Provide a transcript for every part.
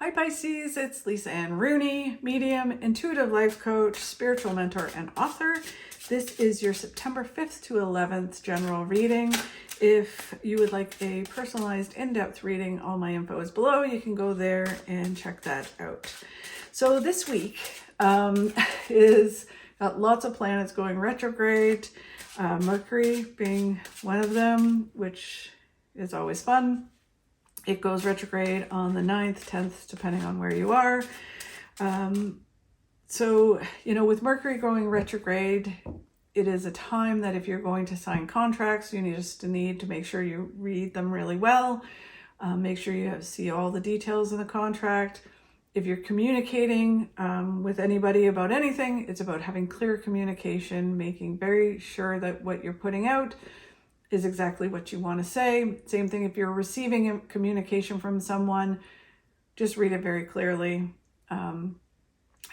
Hi Pisces, it's Lisa Ann Rooney, medium, intuitive life coach, spiritual mentor, and author. This is your September 5th to 11th general reading. If you would like a personalized in-depth reading, all my info is below. You can go there and check that out. So this week is got lots of planets going retrograde, Mercury being one of them, which is always fun. It goes retrograde on the 9th, 10th, depending on where you are. So, with Mercury going retrograde, it is a time that if you're going to sign contracts, you need to make sure you read them really well. Make sure you see all the details in the contract. If you're communicating with anybody about anything, it's about having clear communication, making very sure that what you're putting out is exactly what you want to say. Same thing if you're receiving communication from someone, just read it very clearly. And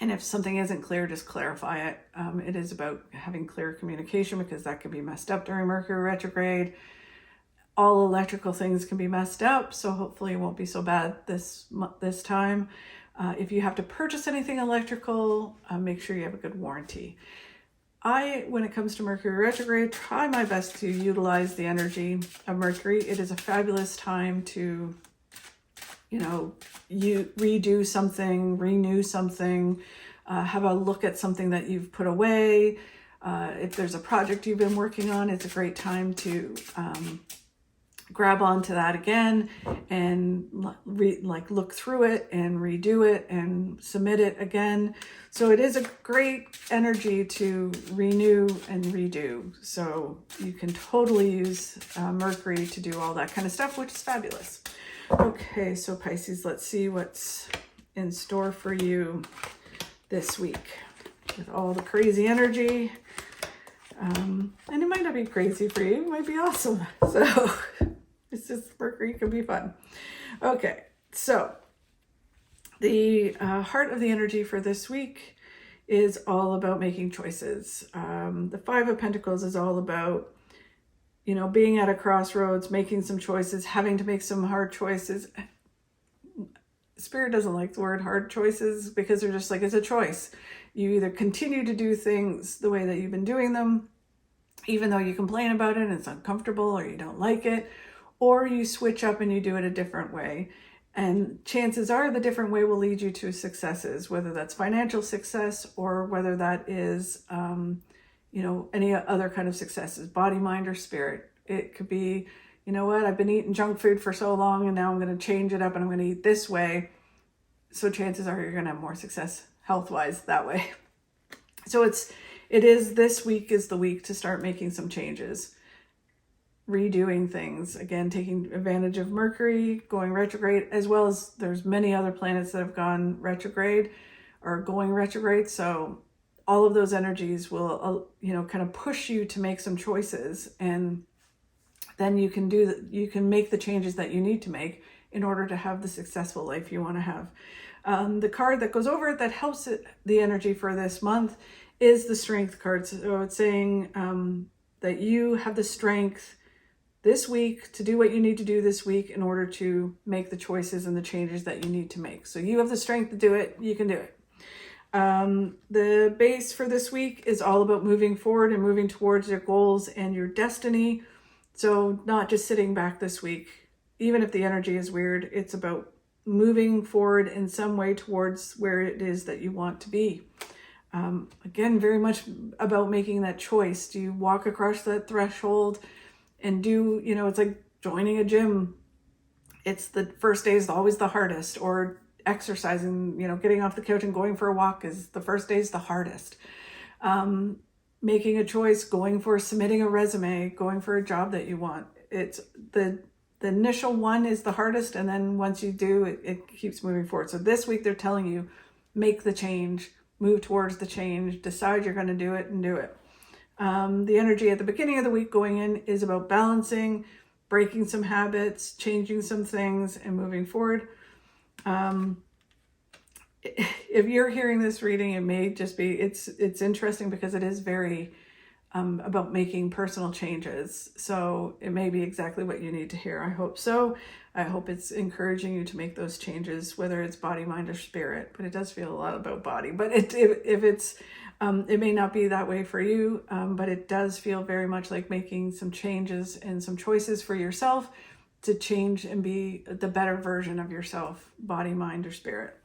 if something isn't clear, just clarify it. It is about having clear communication because that can be messed up during Mercury retrograde. All electrical things can be messed up, so hopefully it won't be so bad this time. If you have to purchase anything electrical, make sure you have a good warranty. When it comes to Mercury retrograde, try my best to utilize the energy of Mercury. It is a fabulous time to, redo something, renew something, have a look at something that you've put away. If there's a project you've been working on, it's a great time to grab onto that again and look through it and redo it and submit it again. So it is a great energy to renew and redo. So you can totally use Mercury to do all that kind of stuff, which is fabulous. Okay, so Pisces, let's see what's in store for you this week with all the crazy energy. And it might not be crazy for you, it might be awesome. So it's just Mercury can be fun. Okay, so the heart of the energy for this week is all about making choices. The Five of Pentacles is all about, being at a crossroads, making some choices, having to make some hard choices. Spirit doesn't like the word hard choices because they're just like, it's a choice. You either continue to do things the way that you've been doing them, even though you complain about it and it's uncomfortable or you don't like it, or you switch up and you do it a different way. And chances are the different way will lead you to successes, whether that's financial success or whether that is, any other kind of successes, body, mind, or spirit. It could be, I've been eating junk food for so long and now I'm going to change it up and I'm going to eat this way. So chances are you're going to have more success health-wise that way. So this week is the week to start making some changes. Redoing things, again, taking advantage of Mercury going retrograde, as well as there's many other planets that have gone retrograde or going retrograde. So all of those energies will, kind of push you to make some choices, and then you can make the changes that you need to make in order to have the successful life you want to have. The card that goes over it that helps the energy for this month is the Strength card. So it's saying that you have the strength this week to do what you need to do this week in order to make the choices and the changes that you need to make. So you have the strength to do it. You can do it. The base for this week is all about moving forward and moving towards your goals and your destiny. So not just sitting back this week, even if the energy is weird, it's about moving forward in some way towards where it is that you want to be. Again, very much about making that choice. Do you walk across that threshold and it's like joining a gym. It's the first day is always the hardest, or exercising, getting off the couch and going for a walk is the first day is the hardest. Making a choice, submitting a resume, going for a job that you want. It's the initial one is the hardest. And then once you do, it keeps moving forward. So this week they're telling you, make the change, move towards the change, decide you're going to do it and do it. The energy at the beginning of the week going in is about balancing, breaking some habits, changing some things, and moving forward. If you're hearing this reading, it may just be, it's interesting because it is very about making personal changes. So it may be exactly what you need to hear. I hope so. I hope it's encouraging you to make those changes, whether it's body, mind, or spirit. But it does feel a lot about body. But if it's, it may not be that way for you, but it does feel very much like making some changes and some choices for yourself to change and be the better version of yourself, body, mind, or spirit.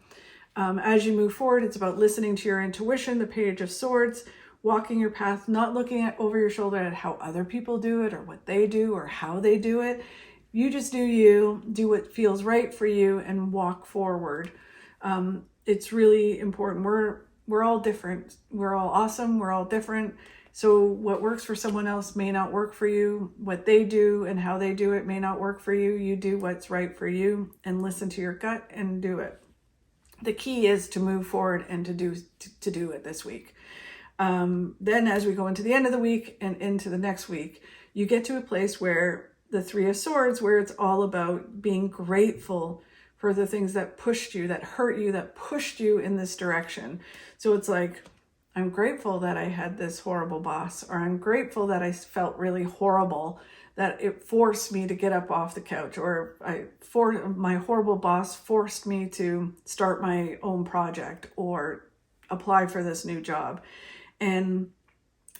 As you move forward, it's about listening to your intuition, the Page of Swords, walking your path, not looking over your shoulder at how other people do it or what they do or how they do it. You just do you, do what feels right for you, and walk forward. It's really important. We're all different. We're all awesome. We're all different. So what works for someone else may not work for you. What they do and how they do it may not work for you. You do what's right for you and listen to your gut and do it. The key is to move forward and to do it this week. Then as we go into the end of the week and into the next week, you get to a place where the Three of Swords, where it's all about being grateful for the things that pushed you, that hurt you, that pushed you in this direction. So it's like, I'm grateful that I had this horrible boss, or I'm grateful that I felt really horrible, that it forced me to get up off the couch, or my horrible boss forced me to start my own project or apply for this new job. And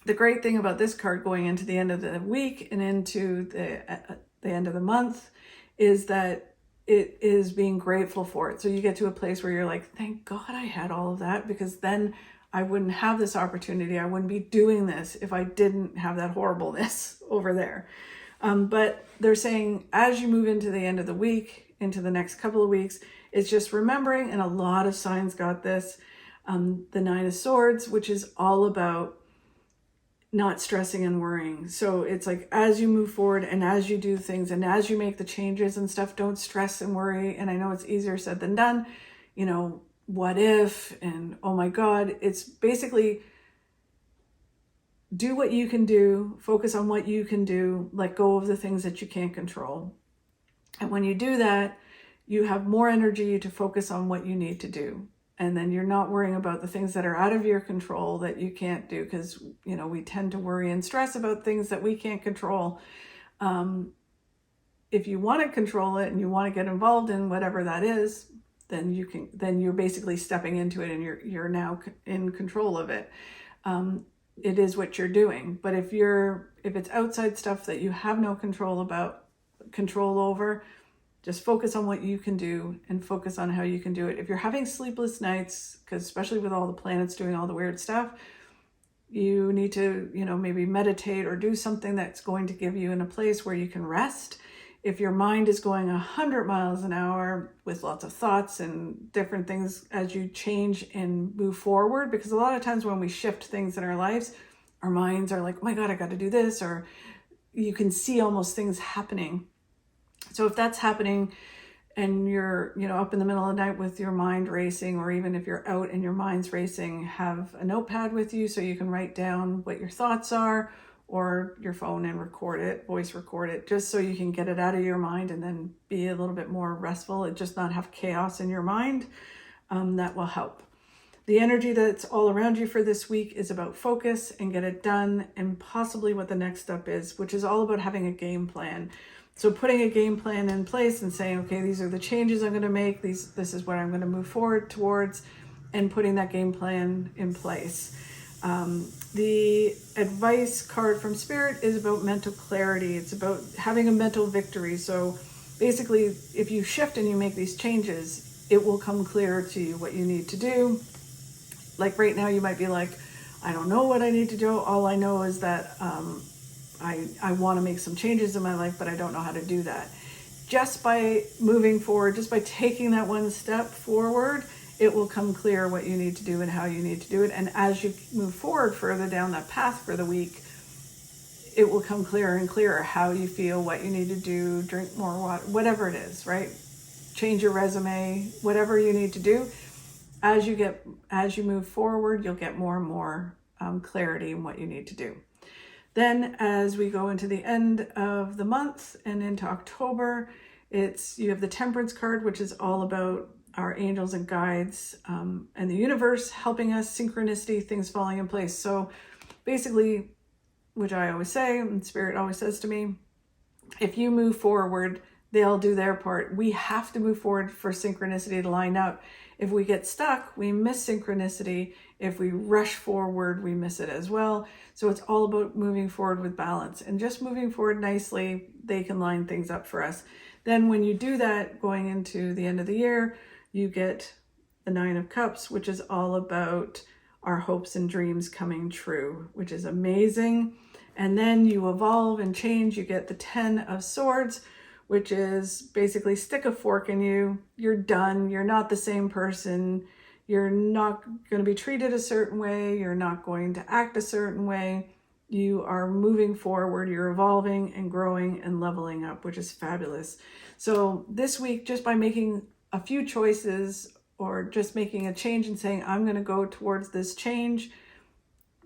the great thing about this card going into the end of the week and into the end of the month is that it is being grateful for it. So you get to a place where you're like, thank God I had all of that, because then I wouldn't have this opportunity. I wouldn't be doing this if I didn't have that horribleness over there. But they're saying as you move into the end of the week, into the next couple of weeks, it's just remembering, and a lot of signs got this, the Nine of Swords, which is all about not stressing and worrying. So it's like, as you move forward and as you do things and as you make the changes and stuff, don't stress and worry. And I know it's easier said than done, what if, and oh my God, it's basically do what you can do, focus on what you can do, let go of the things that you can't control. And when you do that, you have more energy to focus on what you need to do. And then you're not worrying about the things that are out of your control that you can't do, because, we tend to worry and stress about things that we can't control. If you want to control it and you want to get involved in whatever that is, then you're basically stepping into it and you're now in control of it. It is what you're doing. But if it's outside stuff that you have no control over, just focus on what you can do and focus on how you can do it. If you're having sleepless nights, because especially with all the planets doing all the weird stuff, you need to, maybe meditate or do something that's going to give you in a place where you can rest. If your mind is going 100 miles an hour with lots of thoughts and different things as you change and move forward, because a lot of times when we shift things in our lives, our minds are like, oh my God, I got to do this, or you can see almost things happening. So if that's happening and you're, up in the middle of the night with your mind racing, or even if you're out and your mind's racing, have a notepad with you so you can write down what your thoughts are, or your phone and voice record it, just so you can get it out of your mind and then be a little bit more restful and just not have chaos in your mind. That will help. The energy that's all around you for this week is about focus and get it done, and possibly what the next step is, which is all about having a game plan. So putting a game plan in place and saying, okay, these are the changes I'm going to make. This is what I'm going to move forward towards, and putting that game plan in place. The advice card from Spirit is about mental clarity. It's about having a mental victory. So basically, if you shift and you make these changes, it will come clear to you what you need to do. Like right now, you might be like, I don't know what I need to do. All I know is that I want to make some changes in my life, but I don't know how to do that. Just by moving forward, just by taking that one step forward, it will come clear what you need to do and how you need to do it. And as you move forward further down that path for the week, it will come clearer and clearer how you feel, what you need to do, drink more water, whatever it is, right? Change your resume, whatever you need to do. As you move forward, you'll get more and more clarity in what you need to do. Then as we go into the end of the month and into October, you have the Temperance card, which is all about our angels and guides and the universe helping us, synchronicity, things falling in place. So basically, which I always say, and Spirit always says to me, if you move forward, they'll do their part. We have to move forward for synchronicity to line up. If we get stuck, we miss synchronicity. If we rush forward, we miss it as well. So it's all about moving forward with balance and just moving forward nicely. They can line things up for us. Then when you do that, going into the end of the year, you get the Nine of Cups, which is all about our hopes and dreams coming true, which is amazing. And then you evolve and change. You get the 10 of Swords, which is basically stick a fork in you. You're done. You're not the same person. You're not going to be treated a certain way. You're not going to act a certain way. You are moving forward. You're evolving and growing and leveling up, which is fabulous. So this week, just by making a few choices or just making a change and saying, I'm going to go towards this change,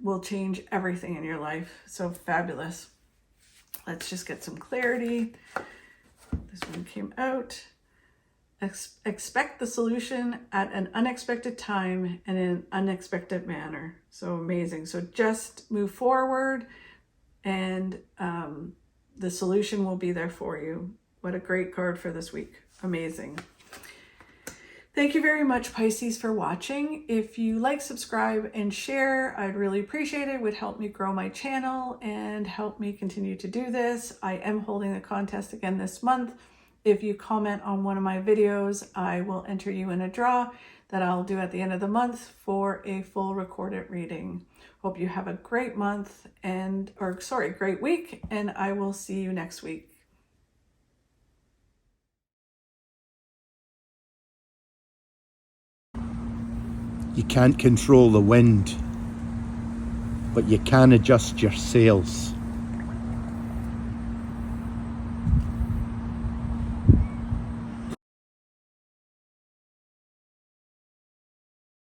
will change everything in your life. So fabulous. Let's just get some clarity. This one came out. Expect the solution at an unexpected time and in an unexpected manner. So amazing. So just move forward and the solution will be there for you. What a great card for this week. Amazing. Thank you very much, Pisces, for watching. If you like, subscribe, and share, I'd really appreciate it. It would help me grow my channel and help me continue to do this. I am holding a contest again this month. If you comment on one of my videos, I will enter you in a draw that I'll do at the end of the month for a full recorded reading. Hope you have a great month great week, and I will see you next week. You can't control the wind, but you can adjust your sails.